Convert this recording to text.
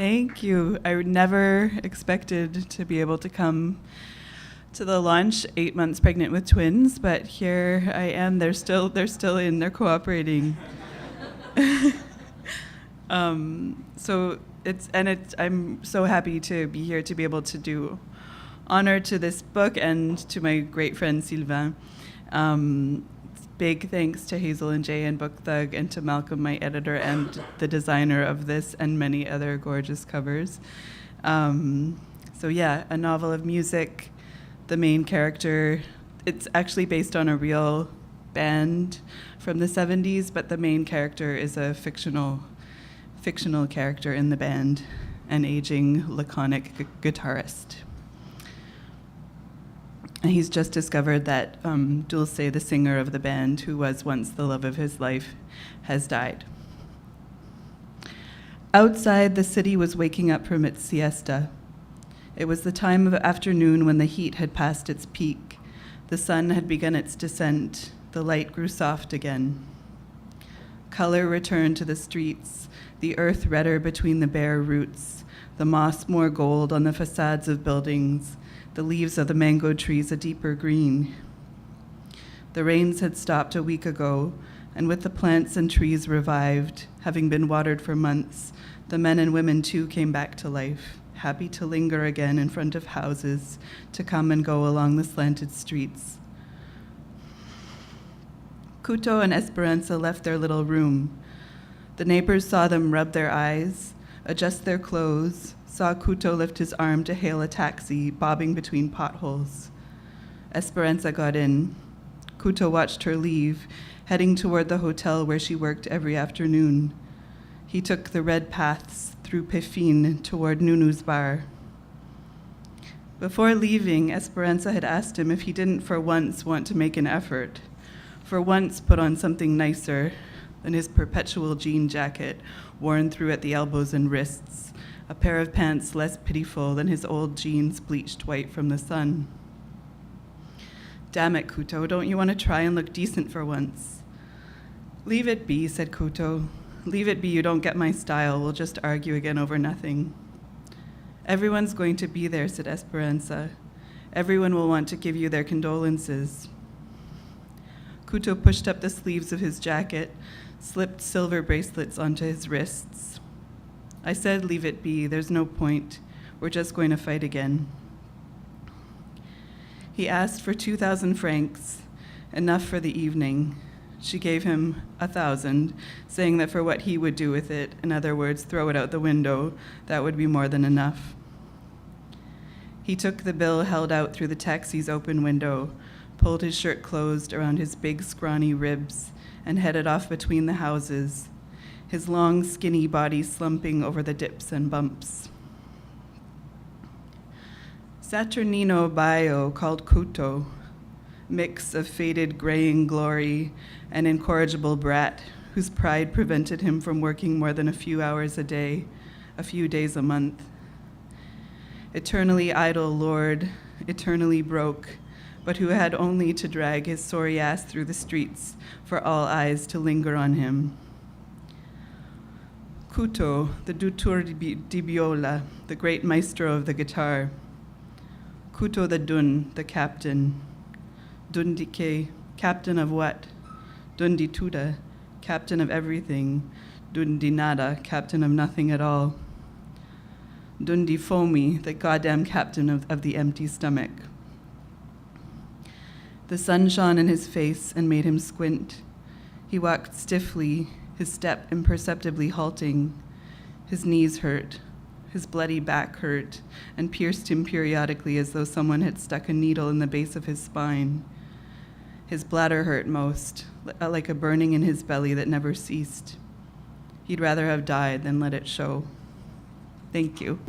Thank you. I never expected to be able to come to the launch 8 months pregnant with twins, but here I am. They're still in. They're cooperating. I'm so happy to be here to be able to do honor to this book and to my great friend Sylvain. Big thanks to Hazel and Jay and BookThug and to Malcolm, my editor, and the designer of this and many other gorgeous covers. A novel of music. The main character, it's actually based on a real band from the 70s, but the main character is a fictional character in the band, an aging laconic guitarist. And he's just discovered that Dulce, the singer of the band, who was once the love of his life, has died. Outside, the city was waking up from its siesta. It was the time of afternoon when the heat had passed its peak. The sun had begun its descent. The light grew soft again. Color returned to the streets, the earth redder between the bare roots, the moss more gold on the facades of buildings, the leaves of the mango trees a deeper green. The rains had stopped a week ago, and with the plants and trees revived, having been watered for months, the men and women too came back to life, happy to linger again in front of houses, to come and go along the slanted streets. Couto and Esperanza left their little room. The neighbors saw them rub their eyes, adjust their clothes, saw Couto lift his arm to hail a taxi, bobbing between potholes. Esperanza got in. Couto watched her leave, heading toward the hotel where she worked every afternoon. He took the red paths through Pefin toward Nunu's bar. Before leaving, Esperanza had asked him if he didn't for once want to make an effort, for once put on something nicer than his perpetual jean jacket, worn through at the elbows and wrists, a pair of pants less pitiful than his old jeans bleached white from the sun. Damn it, Couto, don't you want to try and look decent for once? Leave it be, said Couto. Leave it be, you don't get my style. We'll just argue again over nothing. Everyone's going to be there, said Esperanza. Everyone will want to give you their condolences. Couto pushed up the sleeves of his jacket, slipped silver bracelets onto his wrists. I said, leave it be, there's no point. We're just going to fight again. He asked for 2,000 francs, enough for the evening. She gave him 1,000, saying that for what he would do with it, in other words, throw it out the window, that would be more than enough. He took the bill held out through the taxi's open window, pulled his shirt closed around his big, scrawny ribs, and headed off between the houses, his long, skinny body slumping over the dips and bumps. Saturnino Baio called Couto, mix of faded graying glory and incorrigible brat whose pride prevented him from working more than a few hours a day, a few days a month. Eternally idle lord, eternally broke, but who had only to drag his sorry ass through the streets for all eyes to linger on him. Couto, the dutur di biola, the great maestro of the guitar. Couto the dun, the captain. Dun di que, captain of what? Dun di tuda, captain of everything. Dun di nada, captain of nothing at all. Dun di fomi, the goddamn captain of the empty stomach. The sun shone in his face and made him squint. He walked stiffly, his step imperceptibly halting. His knees hurt. His bloody back hurt and pierced him periodically as though someone had stuck a needle in the base of his spine. His bladder hurt most, like a burning in his belly that never ceased. He'd rather have died than let it show. Thank you.